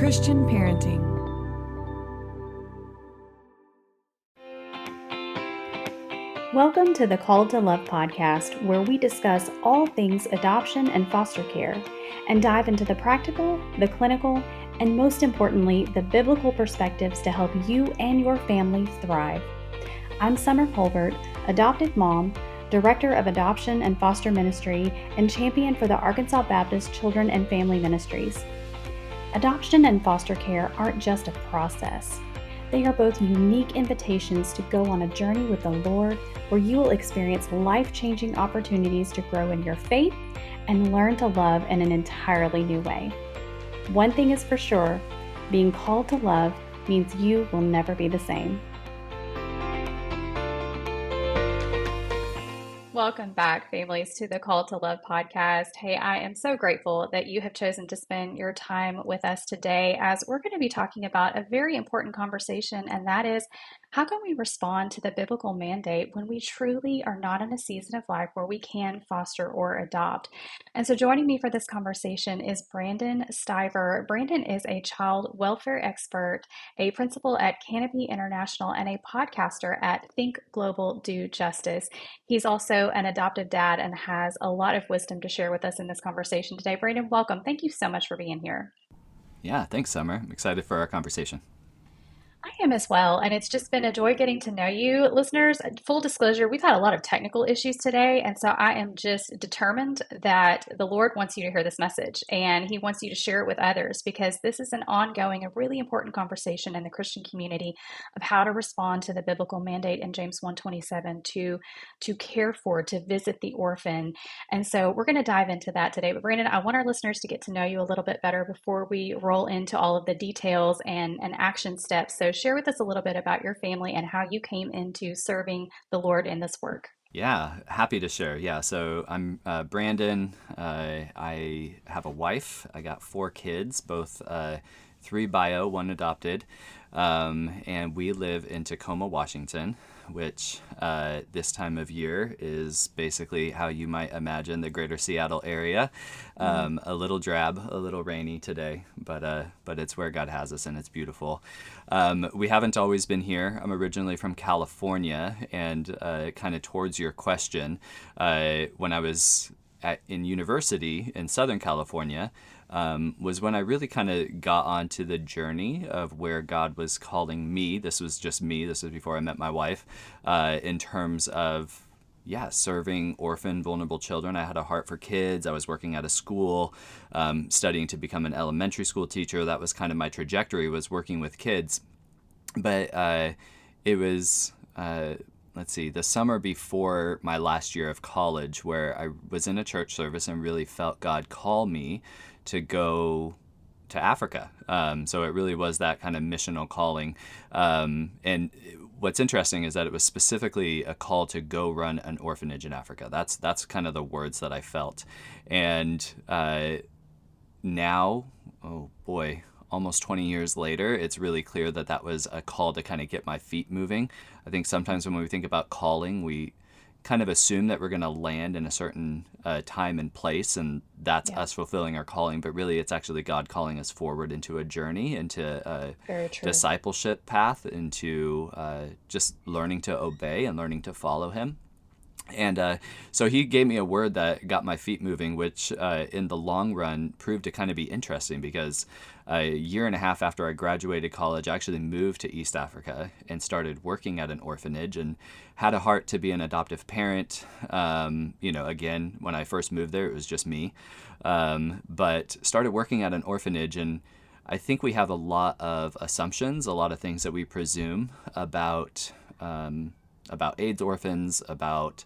Christian parenting. Welcome to the Called to Love podcast, where we discuss all things adoption and foster care and dive into the practical, the clinical, and most importantly, the biblical perspectives to help you and your family thrive. I'm Summer Colbert, adopted mom, director of adoption and foster ministry, and champion for the Arkansas Baptist Children and Family Ministries. Adoption and foster care aren't just a process. They are both unique invitations to go on a journey with the Lord, where you will experience life-changing opportunities to grow in your faith and learn to love in an entirely new way. One thing is for sure, being called to love means you will never be the same. Welcome back, families, to the Call to Love podcast. Hey, I am so grateful that you have chosen to spend your time with us today, as we're going to be talking about a very important conversation, and that is, how can we respond to the biblical mandate when we truly are not in a season of life where we can foster or adopt? And so joining me for this conversation is Brandon Stiver. Brandon is a child welfare expert, a principal at Canopy International, and a podcaster at Think Global Do Justice. He's also an adoptive dad and has a lot of wisdom to share with us in this conversation today. Brandon, welcome. Thank you so much for being here. Yeah, thanks, Summer. I'm excited for our conversation. I am as well, and it's just been a joy getting to know you. Listeners, full disclosure, we've had a lot of technical issues today, and so I am just determined that the Lord wants you to hear this message, and He wants you to share it with others, because this is an ongoing, a really important conversation in the Christian community of how to respond to the biblical mandate in James 1:27 to care for, to visit the orphan. And so we're going to dive into that today. But Brandon, I want our listeners to get to know you a little bit better before we roll into all of the details and action steps. So share with us a little bit about your family and how you came into serving the Lord in this work. Yeah, happy to share. Yeah, so I'm Brandon. I have a wife. I got 4 kids, both 3 bio, 1 adopted, and we live in Tacoma, Washington, which this time of year is basically how you might imagine the greater Seattle area. A little drab, a little rainy today, but it's where God has us, and it's beautiful. We haven't always been here. I'm originally from California, and kind of towards your question, when I was in university in Southern California, was when I really kind of got onto the journey of where God was calling me. This was just me. This was before I met my wife, in terms of, serving orphan, vulnerable children. I had a heart for kids. I was working at a school, studying to become an elementary school teacher. That was kind of my trajectory, was working with kids. But it was... the summer before my last year of college, where I was in a church service and really felt God call me to go to Africa. So it really was that kind of missional calling. And what's interesting is that it was specifically a call to go run an orphanage in Africa. That's kind of the words that I felt. And now, oh boy, almost 20 years later, it's really clear that that was a call to kind of get my feet moving. I think sometimes when we think about calling, we kind of assume that we're going to land in a certain time and place, and that's us fulfilling our calling. But really, it's actually God calling us forward into a journey, into a discipleship path, into just learning to obey and learning to follow Him. And so He gave me a word that got my feet moving, which in the long run proved to kind of be interesting, because a year and a half after I graduated college, I actually moved to East Africa and started working at an orphanage, and had a heart to be an adoptive parent. Again, when I first moved there, it was just me, but started working at an orphanage. And I think we have a lot of assumptions, a lot of things that we presume about AIDS orphans, about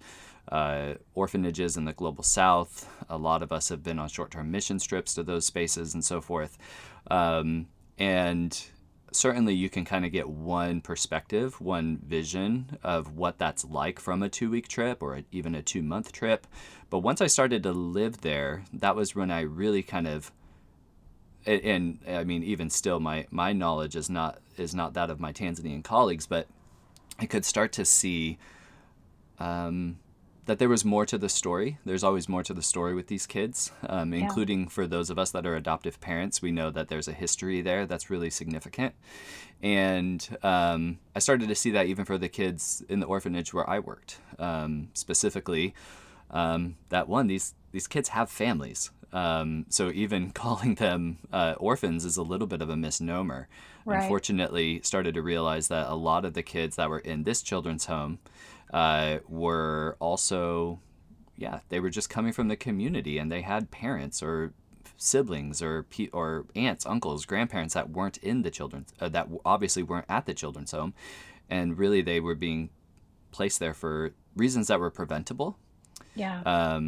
orphanages in the global South. A lot of us have been on short-term mission trips to those spaces and so forth. And certainly you can kind of get one perspective, one vision of what that's like from a 2-week trip or even a 2-month trip. But once I started to live there, that was when I really kind of, and I mean, even still, my knowledge is not that of my Tanzanian colleagues, but I could start to see that there was more to the story. There's always more to the story with these kids, Yeah. including for those of us that are adoptive parents. We know that there's a history there that's really significant. And I started to see that even for the kids in the orphanage where I worked. Specifically, that one, these kids have families. So even calling them orphans is a little bit of a misnomer. Right. Unfortunately, started to realize that a lot of the kids that were in this children's home were also, yeah, they were just coming from the community, and they had parents or siblings or aunts, uncles, grandparents that weren't in the children's that obviously weren't at the children's home, and really they were being placed there for reasons that were preventable. Yeah.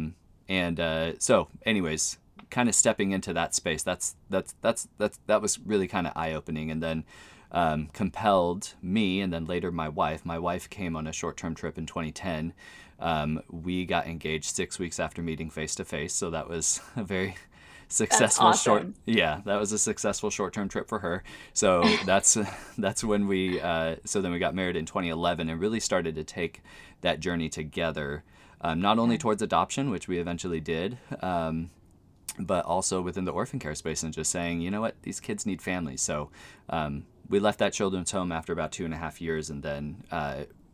So anyways, kind of stepping into that space, that was really kind of eye opening, and then compelled me, and then later my wife. My wife came on a short term trip in 2010. We got engaged 6 weeks after meeting face to face, so that was a very That's successful awesome. that was a successful short-term trip for her. So that's when we so then we got married in 2011 and really started to take that journey together, not only Yeah. towards adoption, which we eventually did, but also within the orphan care space, and just saying, you know what, these kids need families. So we left that children's home after about 2.5 years, and then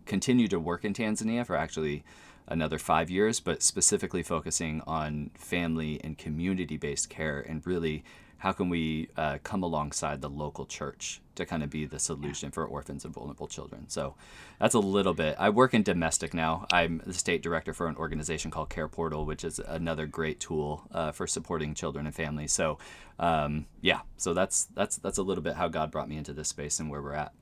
continued to work in Tanzania for actually another 5 years, but specifically focusing on family and community-based care, and really how can we come alongside the local church to kind of be the Yeah. solution for orphans and vulnerable children. So that's a little bit. I work in domestic now. I'm the state director for an organization called Care Portal, which is another great tool for supporting children and families. So so that's a little bit how God brought me into this space and where we're at.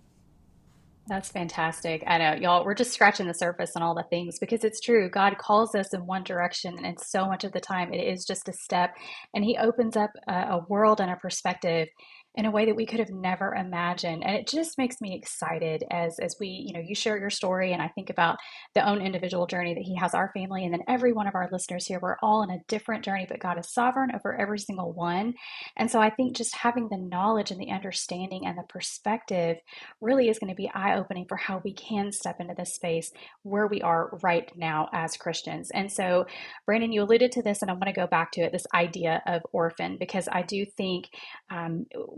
That's fantastic. I know, y'all, we're just scratching the surface on all the things because it's true. God calls us in one direction, and so much of the time it is just a step, and He opens up a world and a perspective in a way that we could have never imagined. And it just makes me excited as we, you share your story, and I think about the own individual journey that He has our family, and then every one of our listeners here, we're all in a different journey, but God is sovereign over every single one. And so I think just having the knowledge and the understanding and the perspective really is going to be eye opening for how we can step into this space where we are right now as Christians. And so, Brandon, you alluded to this, and I'm going to go back to it, this idea of orphan, because I do think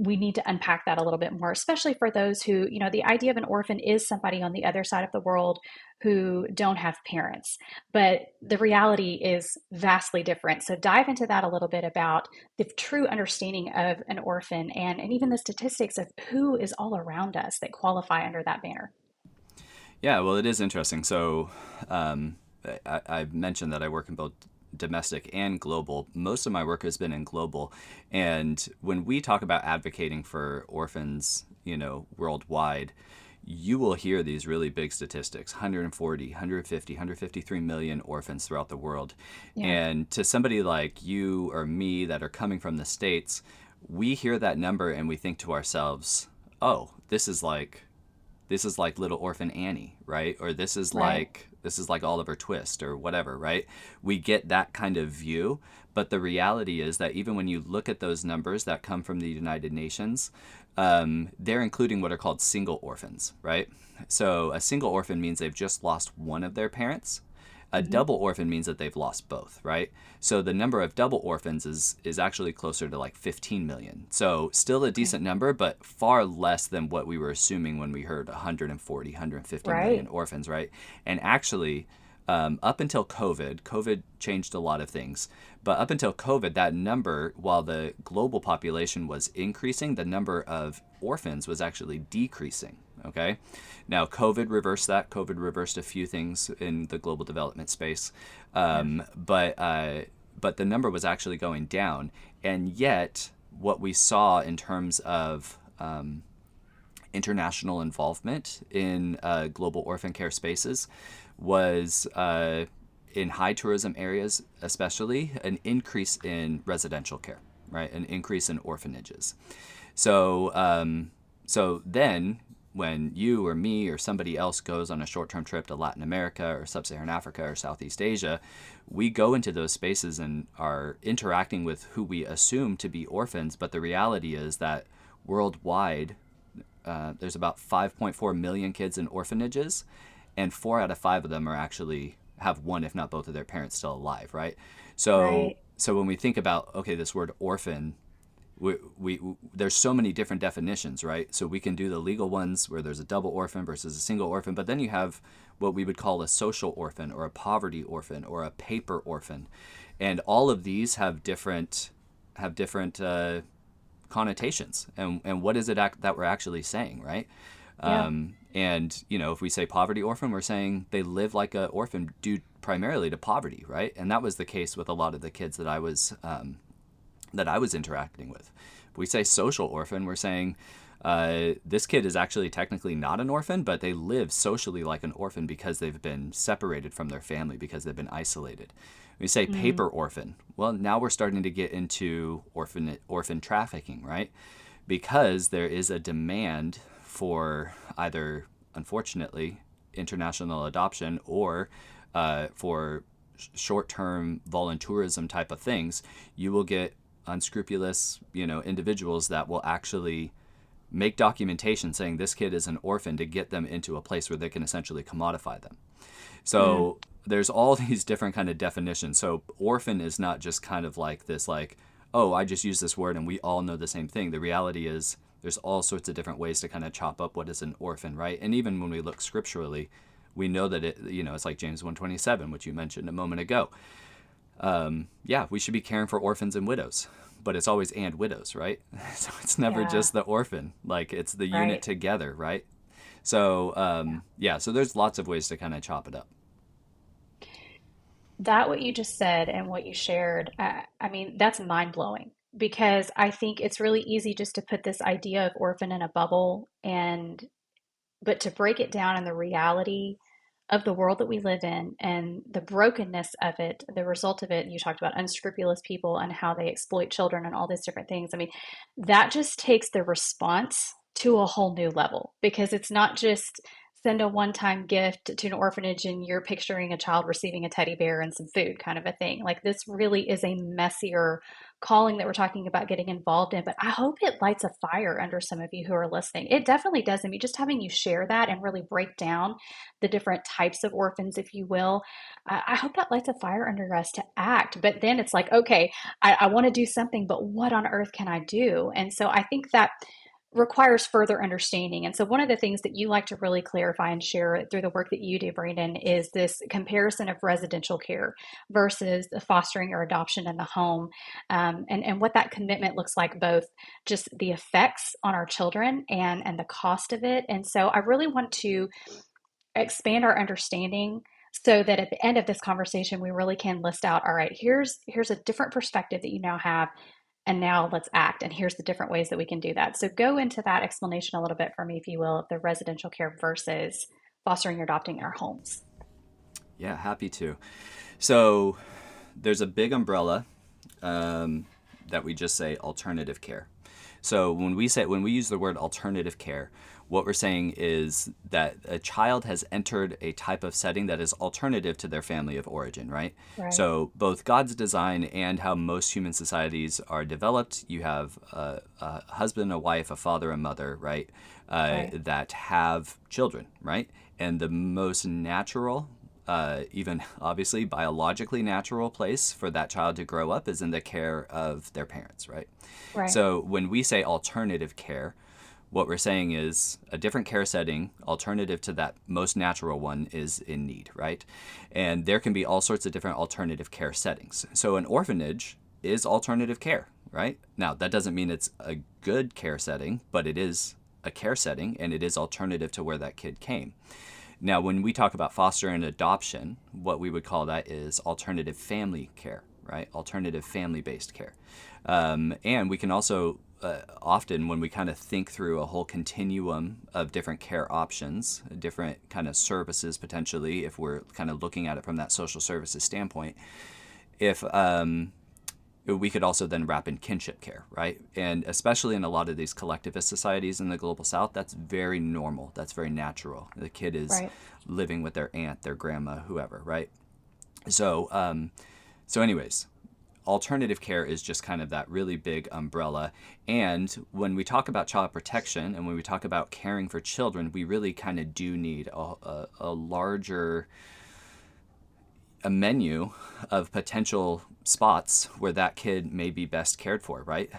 we need to unpack that a little bit more, especially for those who, the idea of an orphan is somebody on the other side of the world who don't have parents. But the reality is vastly different. So dive into that a little bit about the true understanding of an orphan, and even the statistics of who is all around us that qualify under that banner. Yeah, well, it is interesting. So I mentioned that I work in both domestic and global. Most of my work has been in global. And when we talk about advocating for orphans, worldwide, you will hear these really big statistics: 140, 150, 153 million orphans throughout the world. Yeah. And to somebody like you or me that are coming from the States, we hear that number and we think to ourselves, oh, this is like little orphan Annie, right? Or Right. this is like Oliver Twist or whatever, right? We get that kind of view, but the reality is that even when you look at those numbers that come from the United Nations, they're including what are called single orphans, right? So a single orphan means they've just lost one of their parents. A Hmm. double orphan means that they've lost both, right? So the number of double orphans is actually closer to like 15 million. So still a Okay. decent number, but far less than what we were assuming when we heard 140, 150 million Right. orphans, right? And actually, up until COVID changed a lot of things. But up until COVID, that number, while the global population was increasing, the number of orphans was actually decreasing. Okay. Now, COVID reversed that. COVID reversed a few things in the global development space. Yeah. But the number was actually going down. And yet, what we saw in terms of international involvement in global orphan care spaces was in high tourism areas, especially, an increase in residential care, right? An increase in orphanages. So then, when you or me or somebody else goes on a short-term trip to Latin America or Sub-Saharan Africa or Southeast Asia, we go into those spaces and are interacting with who we assume to be orphans. But the reality is that worldwide, there's about 5.4 million kids in orphanages, and 4 out of 5 of them are actually have one, if not both of their parents still alive, right? Right. So when we think about, okay, this word orphan, we there's so many different definitions, right? So we can do the legal ones where there's a double orphan versus a single orphan, but then you have what we would call a social orphan or a poverty orphan or a paper orphan, and all of these have different connotations, and what is it that we're actually saying, right? Yeah. And if we say poverty orphan, we're saying they live like an orphan due primarily to poverty, right? And that was the case with a lot of the kids that I was interacting with. If we say social orphan, we're saying this kid is actually technically not an orphan, but they live socially like an orphan because they've been separated from their family, because they've been isolated. We say Mm. paper orphan. Well, now we're starting to get into orphan trafficking, right? Because there is a demand for either, unfortunately, international adoption or for short-term volunteerism type of things. You will get unscrupulous, individuals that will actually make documentation saying this kid is an orphan to get them into a place where they can essentially commodify them. Mm. So there's all these different kind of definitions. So orphan is not just kind of like this, like, oh, I just use this word and we all know the same thing. The reality is there's all sorts of different ways to kind of chop up what is an orphan, right? And even when we look scripturally, we know that it's like James 1:27, which you mentioned a moment ago. Yeah, we should be caring for orphans and widows, but it's always and widows, right? So it's never Yeah. just the orphan, like it's the unit Right. together, right? So yeah, so there's lots of ways to kind of chop it up. That what you just said and what you shared, I mean, that's mind blowing because I think it's really easy just to put this idea of orphan in a bubble and but to break it down in the reality of the world that we live in and the brokenness of it, the result of it. You talked about unscrupulous people and how they exploit children and all these different things. I mean, that just takes the response to a whole new level because it's not just send a one time gift to an orphanage and you're picturing a child receiving a teddy bear and some food kind of a thing. Like, this really is a messier calling that we're talking about getting involved in. But I hope it lights a fire under some of you who are listening. It definitely does. I mean, just having you share that and really break down the different types of orphans, if you will, I hope that lights a fire under us to act. But then it's like, okay, I want to do something, but what on earth can I do? And so I think that requires further understanding. And so, one of the things that you like to really clarify and share through the work that you do, Brandon, is this comparison of residential care versus fostering or adoption in the home, and what that commitment looks like, both just the effects on our children and the cost of it. And so, I really want to expand our understanding so that at the end of this conversation we really can list out, all right, here's a different perspective that you now have, and now let's act, and here's the different ways that we can do that. So go into that explanation a little bit for me, if you will, of the residential care versus fostering or adopting in our homes. Yeah, happy to. So there's a big umbrella that we just say alternative care. So when we use the word alternative care, what we're saying is that a child has entered a type of setting that is alternative to their family of origin, right? Right. So both God's design and how most human societies are developed, you have a husband, a wife, a father, a mother, right? Right. That have children, right? And the most natural, even obviously biologically natural place for that child to grow up is in the care of their parents, right? Right. So when we say alternative care, what we're saying is a different care setting, alternative to that most natural one, is in need, right? And there can be all sorts of different alternative care settings. So an orphanage is alternative care, right? Now, that doesn't mean it's a good care setting, but it is a care setting and it is alternative to where that kid came. Now, when we talk about foster and adoption, what we would call that is alternative family care, right? Alternative family-based care. And we can also often, when we kind of think through a whole continuum of different care options, different kind of services potentially, if we're kind of looking at it from that social services standpoint, if we could also then wrap in kinship care, right? And especially in a lot of these collectivist societies in the global south, that's very normal. That's very natural. The kid is Right. living with their aunt, their grandma, whoever, right? So anyways, alternative care is just kind of that really big umbrella. And when we talk about child protection and when we talk about caring for children, we really kind of do need a larger a menu of potential spots where that kid may be best cared for, right?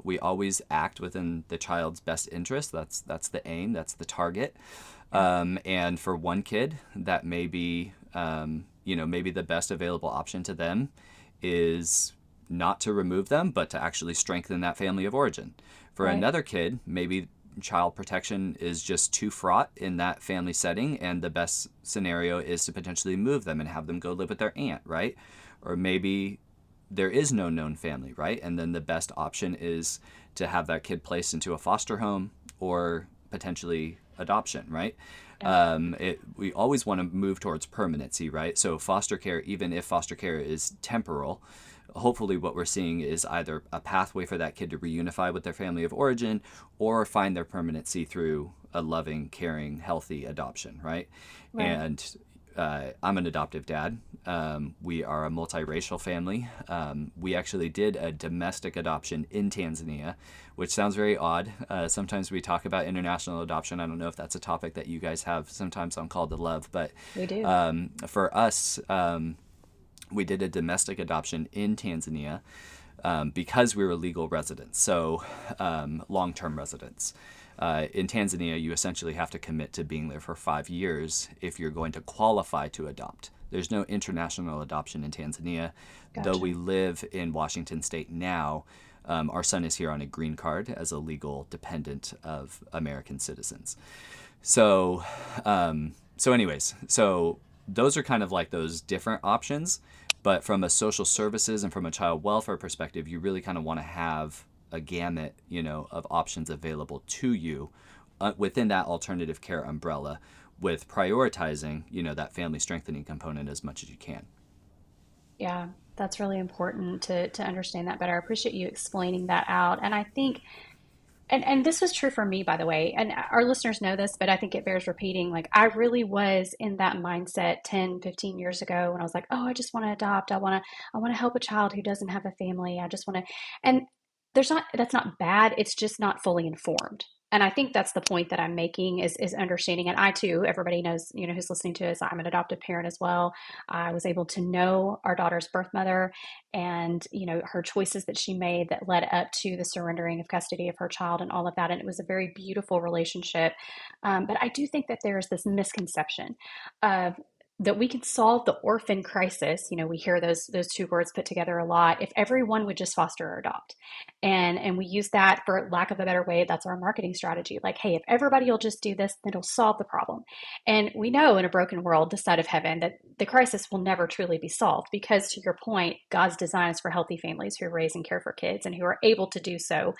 We always act within the child's best interest. That's the aim. That's the target. And for one kid, that may be, maybe the best available option to them is not to remove them, but to actually strengthen that family of origin. For Right. another kid, maybe child protection is just too fraught in that family setting, and the best scenario is to potentially move them and have them go live with their aunt, right? Or maybe there is no known family, right? And then the best option is to have that kid placed into a foster home or potentially adoption, right? Yeah. We always want to move towards permanency, right? So foster care, even if foster care is temporal, hopefully what we're seeing is either a pathway for that kid to reunify with their family of origin or find their permanency through a loving, caring, healthy adoption, right? Right. And I'm an adoptive dad. We are a multiracial family. We actually did a domestic adoption in Tanzania, which sounds very odd. Sometimes we talk about international adoption. I don't know if that's a topic that you guys have sometimes on Call to Love, but We do. for us, we did a domestic adoption in Tanzania because we were legal residents, so long-term residents. In Tanzania, you essentially have to commit to being there for 5 years if you're going to qualify to adopt. There's no international adoption in Tanzania. Though Gotcha. we live in Washington State now, our son is here on a green card as a legal dependent of American citizens. So, so those are kind of like those different options. But from a social services and from a child welfare perspective, you really kind of want to have a gamut, of options available to you within that alternative care umbrella, with prioritizing, that family strengthening component as much as you can. Yeah, that's really important to understand that better. I appreciate you explaining that out. And I think, and this was true for me, by the way, and our listeners know this, but I think it bears repeating. Like, I really was in that mindset 10, 15 years ago when I was like, oh, I just want to adopt. I want to help a child who doesn't have a family. I just want to, and that's not bad. It's just not fully informed. And I think that's the point that I'm making is understanding. And I too, everybody knows, who's listening to us, I'm an adoptive parent as well. I was able to know our daughter's birth mother and, her choices that she made that led up to the surrendering of custody of her child and all of that. And it was a very beautiful relationship. But I do think that there's this misconception of that we can solve the orphan crisis. We hear those two words put together a lot. If everyone would just foster or adopt, and we use that, for lack of a better way, that's our marketing strategy. Like, hey, if everybody will just do this, then it'll solve the problem. And we know in a broken world, this side of heaven, that the crisis will never truly be solved because, to your point, God's design is for healthy families who raise and care for kids and who are able to do so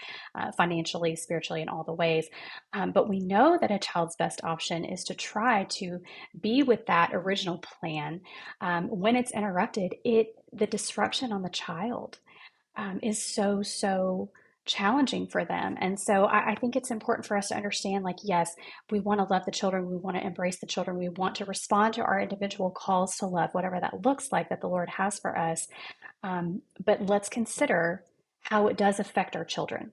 financially, spiritually, in all the ways. But we know that a child's best option is to try to be with that original plan. When it's interrupted, the disruption on the child is so challenging for them. And so I think it's important for us to understand, like, yes, we want to love the children, we want to embrace the children, we want to respond to our individual calls to love, whatever that looks like that the Lord has for us. But let's consider how it does affect our children,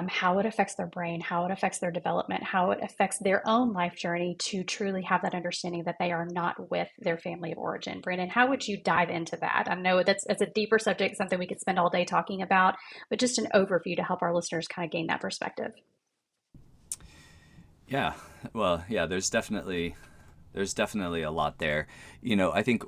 how it affects their brain, how it affects their development, how it affects their own life journey to truly have that understanding that they are not with their family of origin. Brandon, how would you dive into that? I know that's a deeper subject, something we could spend all day talking about, but just an overview to help our listeners kind of gain that perspective. Yeah, well, yeah, there's definitely a lot there. I think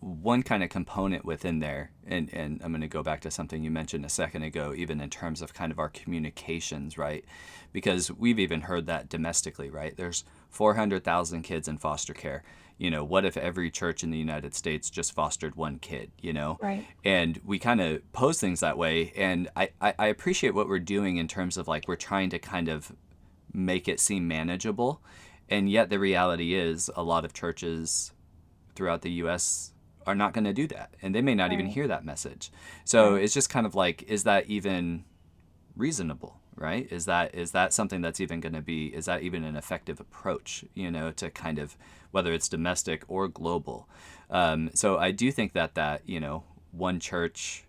one kind of component within there, and I'm going to go back to something you mentioned a second ago, even in terms of kind of our communications, right? Because we've even heard that domestically, right? There's 400,000 kids in foster care. What if every church in the United States just fostered one kid, Right. And we kind of pose things that way. And I appreciate what we're doing in terms of like we're trying to kind of make it seem manageable. And yet the reality is a lot of churches throughout the US are not going to do that. And they may not even Right. hear that message. So Right. it's just kind of like, is that even reasonable, right? Is that something that's even going to be, is that even an effective approach, to kind of, whether it's domestic or global? So I do think that one church,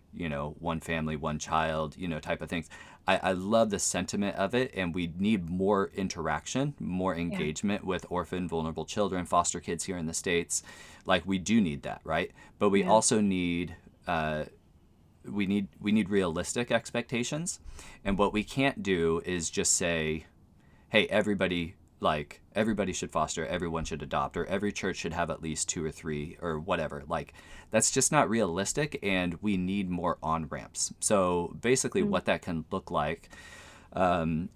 one family, one child, type of things. I love the sentiment of it, and we need more interaction, more Yeah. engagement with orphan, vulnerable children, foster kids here in the States. Like, we do need that, right? But we Yeah. also need we need realistic expectations, and what we can't do is just say, hey, everybody should foster, everyone should adopt, or every church should have at least 2 or 3 or whatever. Like, that's just not realistic, and we need more on ramps. So basically, Mm. what that can look like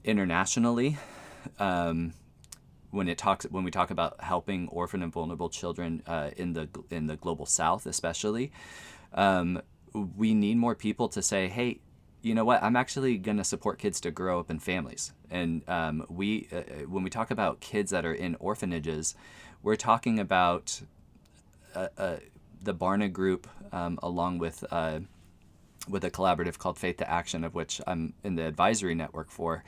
internationally, when we talk about helping orphan and vulnerable children in the global South, especially, we need more people to say, hey, you know what? I'm actually going to support kids to grow up in families. And when we talk about kids that are in orphanages, we're talking about the Barna Group, along with a collaborative called Faith to Action, of which I'm in the advisory network for.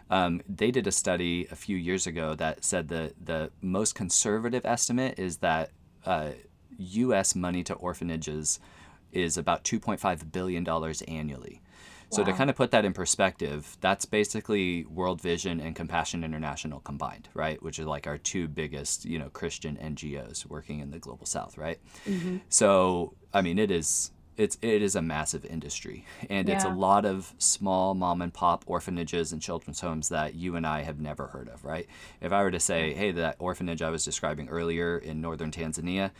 They did a study a few years ago that said the most conservative estimate is that U.S. money to orphanages is about $2.5 billion annually. So to Wow. kind of put that in perspective, that's basically World Vision and Compassion International combined, right? Which are like our two biggest, Christian NGOs working in the global South, right? Mm-hmm. So, I mean, it is a massive industry, and it's a Yeah. lot of small mom and pop orphanages and children's homes that you and I have never heard of, right? If I were to say, hey, that orphanage I was describing earlier in northern Tanzania,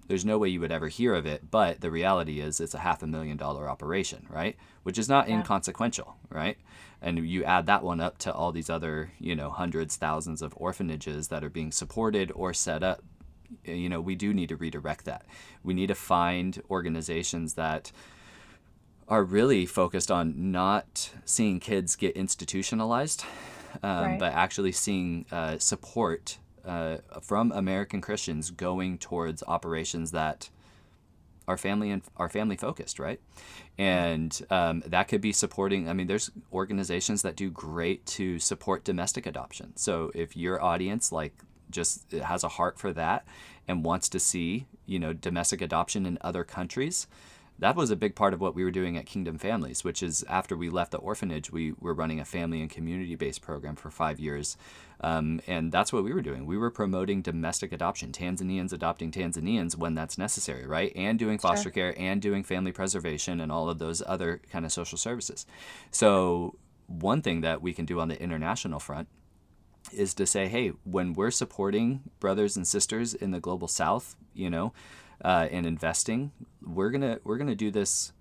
there's no way you would ever hear of it, but the reality is it's a $500,000 operation, right? Which is not Yeah. inconsequential, right? And you add that one up to all these other, hundreds, thousands of orphanages that are being supported or set up. We do need to redirect that. We need to find organizations that are really focused on not seeing kids get institutionalized, Right. but actually seeing support from American Christians going towards operations that are family focused, right? And that could be supporting. I mean, there's organizations that do great to support domestic adoption. So if your audience just has a heart for that and wants to see domestic adoption in other countries, that was a big part of what we were doing at Kingdom Families, which is after we left the orphanage, we were running a family and community-based program for 5 years. And that's what we were doing. We were promoting domestic adoption, Tanzanians adopting Tanzanians when that's necessary, right? And doing foster Sure. care and doing family preservation and all of those other kind of social services. So one thing that we can do on the international front is to say, hey, when we're supporting brothers and sisters in the global South, and investing, we're gonna do this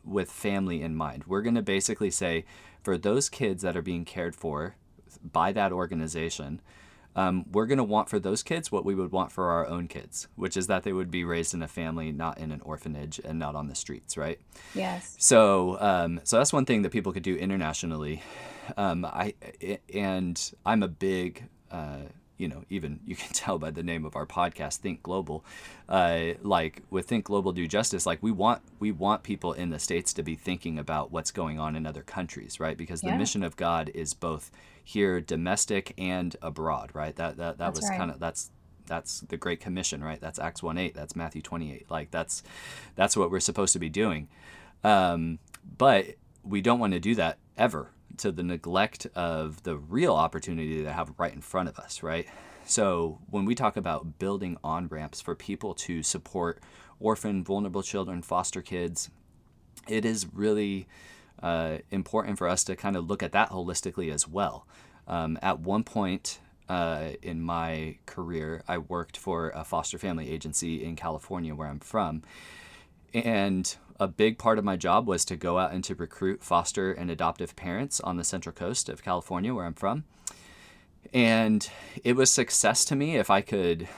with family in mind. We're gonna basically say, for those kids that are being cared for by that organization, we're gonna want for those kids what we would want for our own kids, which is that they would be raised in a family, not in an orphanage and not on the streets, right? Yes. So that's one thing that people could do internationally. I'm a big, even you can tell by the name of our podcast, Think Global. Like with Think Global Do Justice, like we want people in the States to be thinking about what's going on in other countries, right? Because the Yeah. mission of God is both here, domestic and abroad, right? That That's was right. kind of that's the Great Commission, right? That's Acts 1:8. That's Matthew 28. Like that's what we're supposed to be doing. But we don't want to do that ever to the neglect of the real opportunity that I have right in front of us, right? So when we talk about building on-ramps for people to support orphan, vulnerable children, foster kids, it is really important for us to kind of look at that holistically as well. At one point in my career, I worked for a foster family agency in California, where I'm from, and a big part of my job was to go out and to recruit foster and adoptive parents on the Central Coast of California, where I'm from. And it was success to me if I could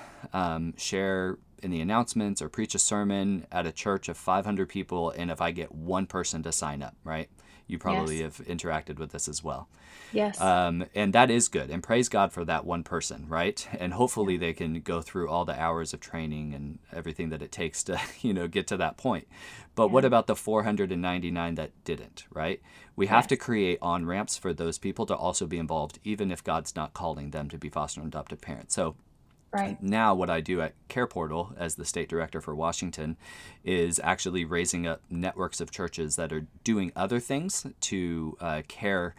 share in the announcements or preach a sermon at a church of 500 people, and if I get one person to sign up, right? You probably Yes. have interacted with this as well. Yes. And that is good. And praise God for that one person, right? And Yeah. hopefully they can go through all the hours of training and everything that it takes to, get to that point. But what Yeah. about the 499 that didn't, right? We have to Yes. create on ramps for those people to also be involved, even if God's not calling them to be foster and adoptive parents. So Right. Now what I do at Care Portal as the state director for Washington is actually raising up networks of churches that are doing other things to care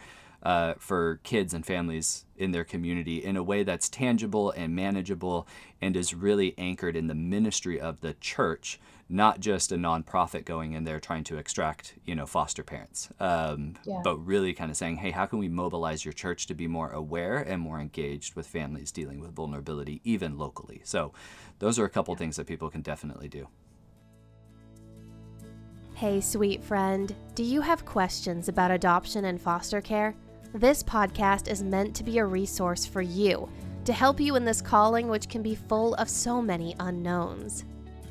for kids and families in their community in a way that's tangible and manageable and is really anchored in the ministry of the church, not just a nonprofit going in there trying to extract, foster parents, Yeah. but really kind of saying, hey, how can we mobilize your church to be more aware and more engaged with families dealing with vulnerability, even locally? So those are a couple things that people can definitely do. Hey, sweet friend, do you have questions about adoption and foster care? This podcast is meant to be a resource for you, to help you in this calling which can be full of so many unknowns.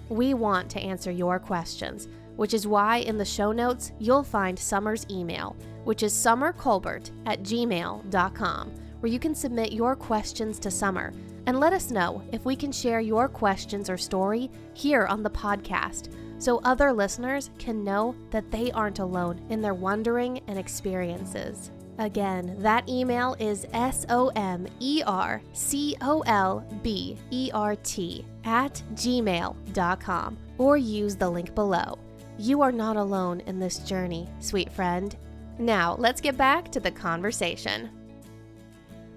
We want to answer your questions, which is why in the show notes you'll find Summer's email, which is summercolbert@gmail.com, where you can submit your questions to Summer and let us know if we can share your questions or story here on the podcast, so other listeners can know that they aren't alone in their wondering and experiences. Again, that email is SOMERCOLBERT@gmail.com, or use the link below. You are not alone in this journey, sweet friend. Now, let's get back to the conversation.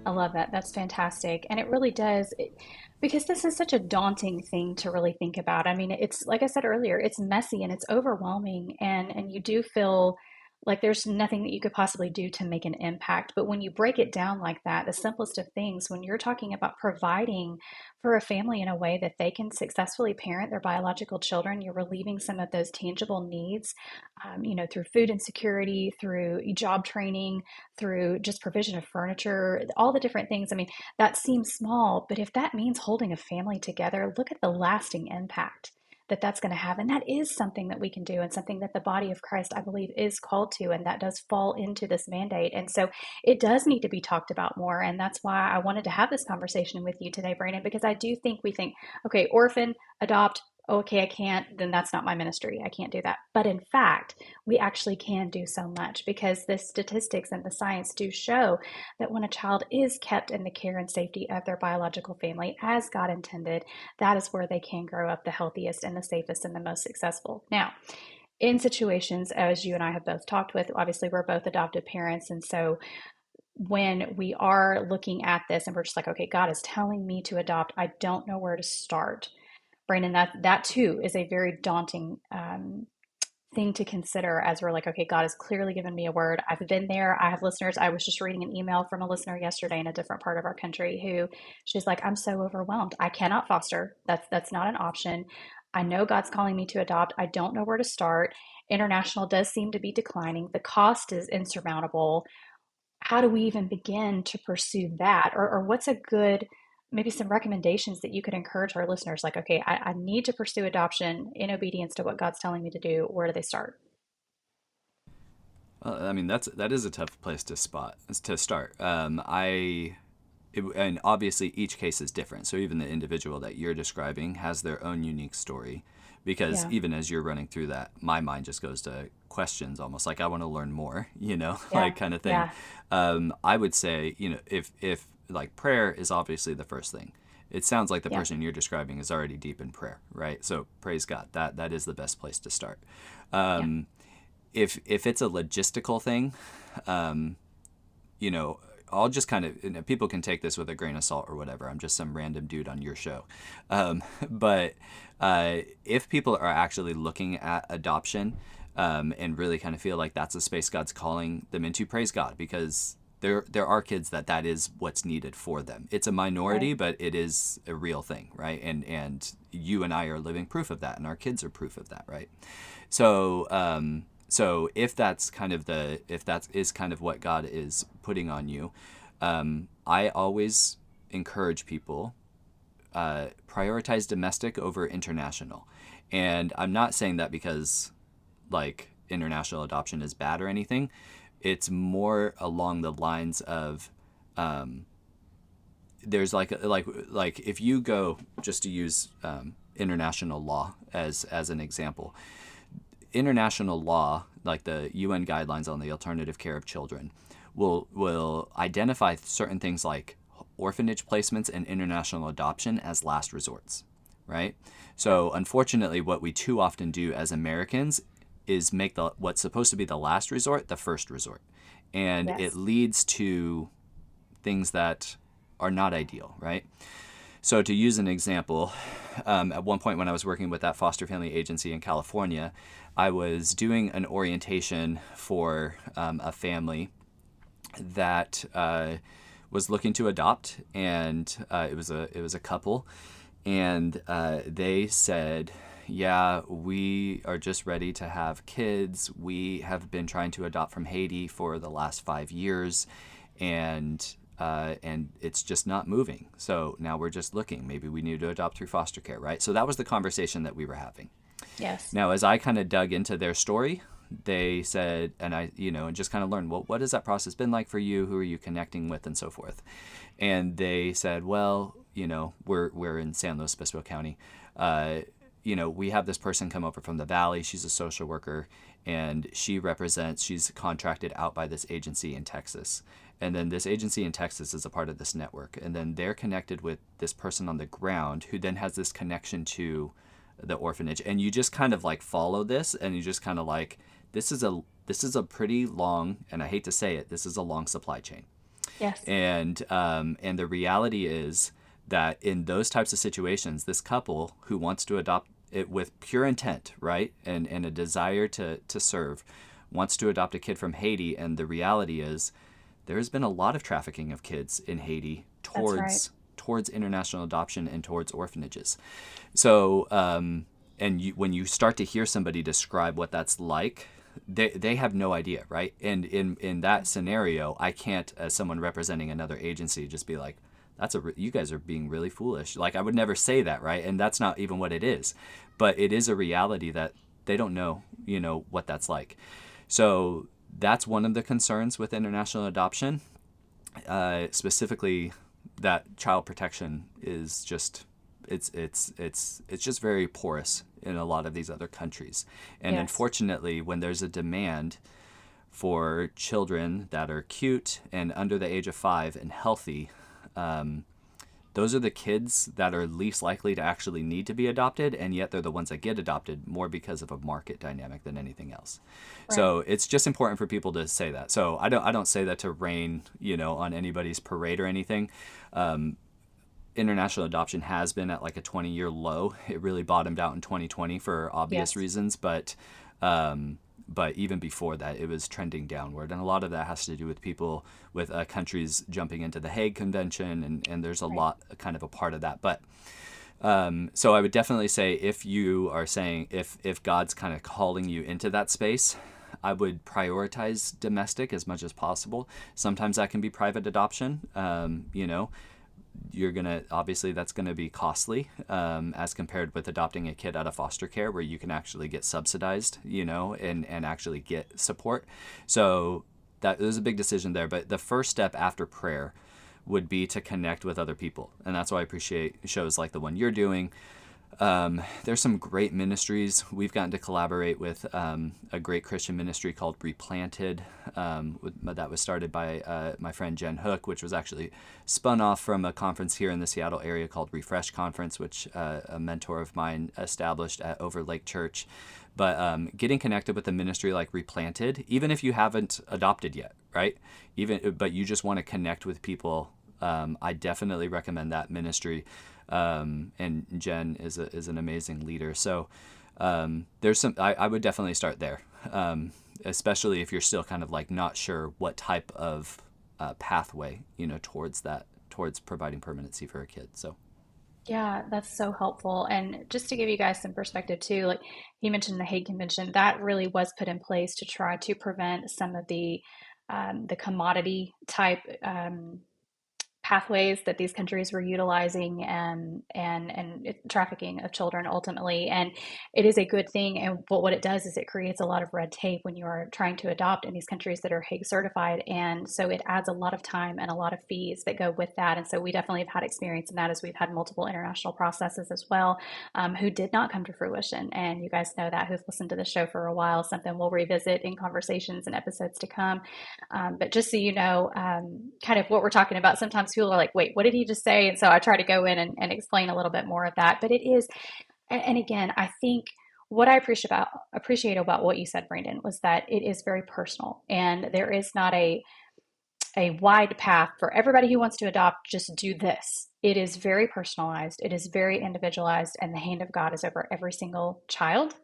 I love that. That's fantastic. And it really does, because this is such a daunting thing to really think about. I mean, it's like I said earlier, it's messy and it's overwhelming, and you do feel like there's nothing that you could possibly do to make an impact. But when you break it down like that, the simplest of things, when you're talking about providing for a family in a way that they can successfully parent their biological children, you're relieving some of those tangible needs, through food insecurity, through job training, through just provision of furniture, all the different things. I mean, that seems small, but if that means holding a family together, look at the lasting impact that that's going to have. And that is something that we can do, and something that the body of Christ, I believe, is called to. And that does fall into this mandate. And so it does need to be talked about more. And that's why I wanted to have this conversation with you today, Brandon, because I do think we think, okay, orphan, adopt, okay, I can't, then that's not my ministry. I can't do that. But in fact, we actually can do so much, because the statistics and the science do show that when a child is kept in the care and safety of their biological family as God intended, that is where they can grow up the healthiest and the safest and the most successful. Now, in situations, as you and I have both talked with, obviously we're both adopted parents. And so when we are looking at this and we're just like, okay, God is telling me to adopt, I don't know where to start. Brandon, that too is a very daunting thing to consider, as we're like, okay, God has clearly given me a word. I've been there. I have listeners. I was just reading an email from a listener yesterday in a different part of our country who she's like, I'm so overwhelmed. I cannot foster. That's not an option. I know God's calling me to adopt. I don't know where to start. International does seem to be declining. The cost is insurmountable. How do we even begin to pursue that? Or what's a good, maybe some recommendations that you could encourage our listeners? Like, okay, I need to pursue adoption in obedience to what God's telling me to do. Where do they start? Well, I mean, that is a tough place to start. And obviously each case is different. So even the individual that you're describing has their own unique story, because Yeah. even as you're running through that, my mind just goes to questions, almost like I want to learn more, Yeah. like kind of thing. Yeah. I would say, if like prayer is obviously the first thing. It sounds like the Yeah. person you're describing is already deep in prayer, right? So praise God. That is the best place to start. Yeah. If it's a logistical thing, you know, I'll just kind of, people can take this with a grain of salt or whatever. I'm just some random dude on your show. But if people are actually looking at adoption and really kind of feel like that's a space God's calling them into, praise God, because there are kids that is what's needed for them. It's a minority, Right. but it is a real thing, right? And you and I are living proof of that, and our kids are proof of that, right? So so if that's kind of if that is kind of what God is putting on you, I always encourage people prioritize domestic over international. And I'm not saying that because like international adoption is bad or anything. It's more along the lines of there's like if you go, just to use international law as an example, international law, like the UN guidelines on the alternative care of children, will identify certain things like orphanage placements and international adoption as last resorts, right? So unfortunately, what we too often do as Americans is make what's supposed to be the last resort the first resort. And it leads to things that are not ideal, right? So to use an example, at one point when I was working with that foster family agency in California, I was doing an orientation for a family that was looking to adopt, and it was a couple, and they said, yeah, we are just ready to have kids. We have been trying to adopt from Haiti for the last 5 years, and it's just not moving. So now we're just looking. Maybe we need to adopt through foster care, right? So that was the conversation that we were having. Yes. Now, as I kind of dug into their story, they said, and I, and just kind of learned, well, what has that process been like for you? Who are you connecting with, and so forth? And they said, well, we're in San Luis Obispo County. We have this person come over from the Valley. She's a social worker, and she's contracted out by this agency in Texas. And then this agency in Texas is a part of this network. And then they're connected with this person on the ground who then has this connection to the orphanage. And you just kind of like follow this, and you just kind of like, this is a pretty long, and I hate to say it, this is a long supply chain. Yes. And the reality is that in those types of situations, this couple who wants to adopt it with pure intent, right, and a desire to serve, wants to adopt a kid from Haiti, and the reality is there's been a lot of trafficking of kids in Haiti towards international adoption and towards orphanages. So, when you start to hear somebody describe what that's like, they have no idea, right? And in that scenario, I can't, as someone representing another agency, just be like, you guys are being really foolish. Like, I would never say that, right? And that's not even what it is. But it is a reality that they don't know, what that's like. So that's one of the concerns with international adoption, specifically that child protection is just, it's just very porous in a lot of these other countries. And unfortunately, when there's a demand for children that are cute and under the age of 5 and healthy, those are the kids that are least likely to actually need to be adopted, and yet they're the ones that get adopted more because of a market dynamic than anything else. Right. So it's just important for people to say that. So I don't say that to rain, on anybody's parade or anything. International adoption has been at like a 20-year low. It really bottomed out in 2020 for obvious reasons, but even before that, it was trending downward. And a lot of that has to do with people, with countries jumping into the Hague Convention, and there's a lot, kind of a part of that. But so I would definitely say, if you are saying, if God's kind of calling you into that space, I would prioritize domestic as much as possible. Sometimes that can be private adoption, obviously that's going to be costly as compared with adopting a kid out of foster care, where you can actually get subsidized, and actually get support. So there's a big decision there. But the first step after prayer would be to connect with other people. And that's why I appreciate shows like the one you're doing. There's some great ministries. We've gotten to collaborate with a great Christian ministry called Replanted, that was started by my friend Jen Hook, which was actually spun off from a conference here in the Seattle area called Refresh Conference, which a mentor of mine established at Overlake Church. But getting connected with a ministry like Replanted, even if you haven't adopted yet, right? But you just want to connect with people, I definitely recommend that ministry. And Jen is an amazing leader. So there's some, I would definitely start there, especially if you're still kind of like not sure what type of pathway, towards providing permanency for a kid. So. Yeah, that's so helpful. And just to give you guys some perspective too, like he mentioned the Hague Convention, that really was put in place to try to prevent some of the commodity type pathways that these countries were utilizing, and trafficking of children ultimately. And it is a good thing. And what it does is it creates a lot of red tape when you are trying to adopt in these countries that are Hague certified. And so it adds a lot of time and a lot of fees that go with that. And so we definitely have had experience in that, as we've had multiple international processes as well, who did not come to fruition. And you guys know that, who've listened to the show for a while, something we'll revisit in conversations and episodes to come. But just so you know, kind of what we're talking about, sometimes sometimes people are like, wait, what did he just say? And so I try to go in and explain a little bit more of that. But it is, and again, I think what I appreciate about what you said, Brandon, was that it is very personal, and there is not a wide path for everybody who wants to adopt, just do this. It is very personalized. It is very individualized, and the hand of God is over every single child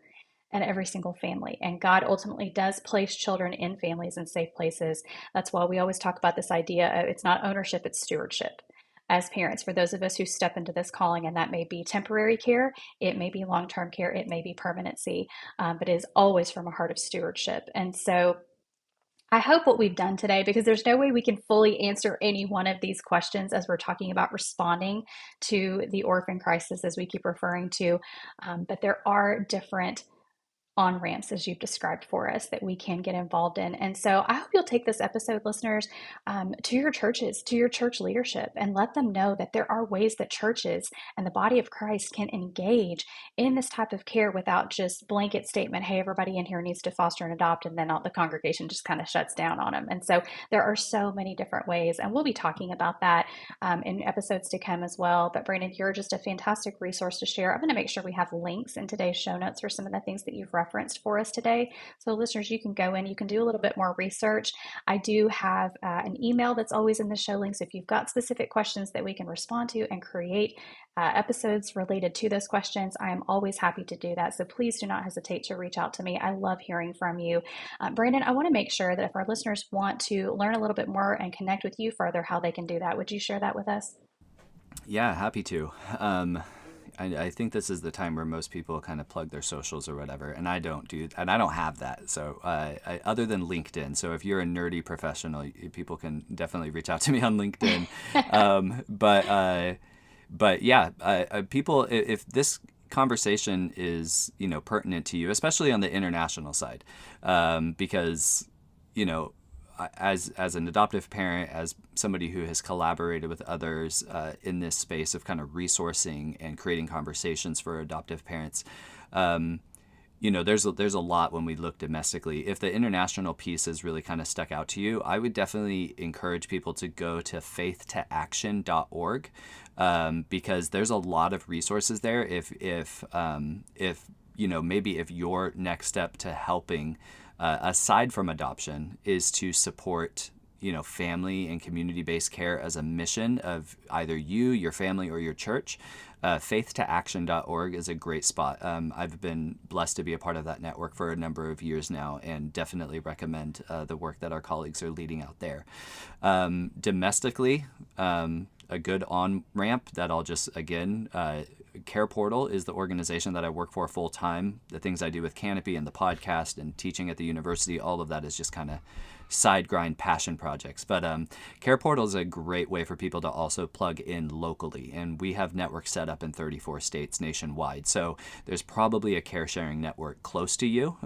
and every single family. And God ultimately does place children in families and safe places. That's why we always talk about this idea of it's not ownership, it's stewardship. As parents, for those of us who step into this calling, and that may be temporary care, it may be long-term care, it may be permanency, but it is always from a heart of stewardship. And so I hope what we've done today, because there's no way we can fully answer any one of these questions as we're talking about responding to the orphan crisis, as we keep referring to, but there are different on-ramps, as you've described for us, that we can get involved in. And so I hope you'll take this episode, listeners, to your churches, to your church leadership, and let them know that there are ways that churches and the body of Christ can engage in this type of care without just blanket statement, hey, everybody in here needs to foster and adopt, and then the congregation just kind of shuts down on them. And so there are so many different ways, and we'll be talking about that in episodes to come as well. But Brandon, you're just a fantastic resource to share. I'm going to make sure we have links in today's show notes for some of the things that you've referenced for us today. So listeners, you can go in, you can do a little bit more research. I do have an email that's always in the show links. If you've got specific questions that we can respond to and create episodes related to those questions, I am always happy to do that. So please do not hesitate to reach out to me. I love hearing from you. Brandon, I want to make sure that if our listeners want to learn a little bit more and connect with you further, how they can do that. Would you share that with us? Yeah, happy to. I think this is the time where most people kind of plug their socials or whatever, and I don't have that. So other than LinkedIn. So if you're a nerdy professional, people can definitely reach out to me on LinkedIn. But yeah, people, if this conversation is, pertinent to you, especially on the international side, because, as an adoptive parent, as somebody who has collaborated with others in this space of kind of resourcing and creating conversations for adoptive parents, there's a lot when we look domestically. If the international piece has really kind of stuck out to you, I would definitely encourage people to go to faithtooaction.org, because there's a lot of resources there. If maybe if your next step to helping, aside from adoption, is to support, family and community-based care as a mission of either you, your family, or your church, faithtooaction.org is a great spot. I've been blessed to be a part of that network for a number of years now, and definitely recommend the work that our colleagues are leading out there. Domestically, a good on-ramp that I'll just, again, Care Portal is the organization that I work for full time. The things I do with Canopy and the podcast and teaching at the university, all of that is just kind of side grind passion projects. But Care Portal is a great way for people to also plug in locally. And we have networks set up in 34 states nationwide. So there's probably a care sharing network close to you.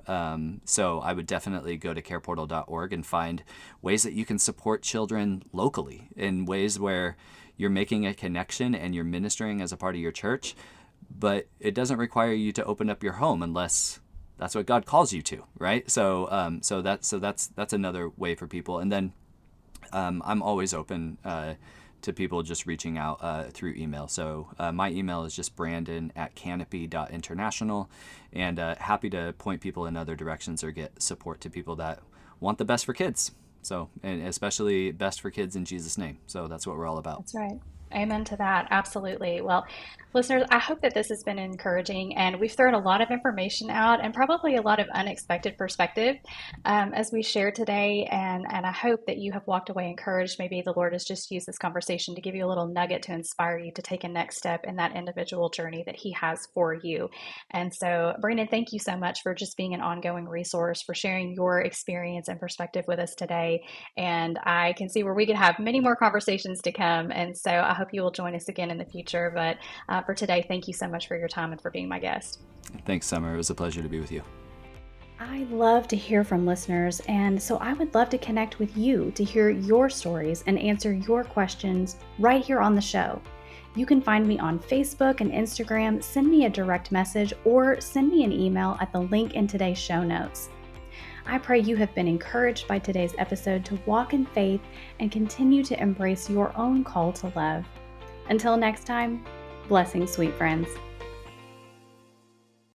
So I would definitely go to careportal.org and find ways that you can support children locally in ways where you're making a connection and you're ministering as a part of your church, but it doesn't require you to open up your home unless that's what God calls you to, right? So that's another way for people. And then I'm always open to people just reaching out through email. So my email is just brandon@canopy.international, and happy to point people in other directions or get support to people that want the best for kids. So, and especially best for kids in Jesus' name. So that's what we're all about. That's right. Amen to that. Absolutely. Well, listeners, I hope that this has been encouraging, and we've thrown a lot of information out and probably a lot of unexpected perspective as we share today. And I hope that you have walked away encouraged. Maybe the Lord has just used this conversation to give you a little nugget to inspire you to take a next step in that individual journey that He has for you. And so, Brandon, thank you so much for just being an ongoing resource, for sharing your experience and perspective with us today. And I can see where we could have many more conversations to come. And so I hope you will join us again in the future. But for today, thank you so much for your time and for being my guest. Thanks, Summer. It was a pleasure to be with you. I love to hear from listeners, and so I would love to connect with you to hear your stories and answer your questions right here on the show. You can find me on Facebook and Instagram, send me a direct message, or send me an email at the link in today's show notes. I pray you have been encouraged by today's episode to walk in faith and continue to embrace your own call to love. Until next time, blessings, sweet friends.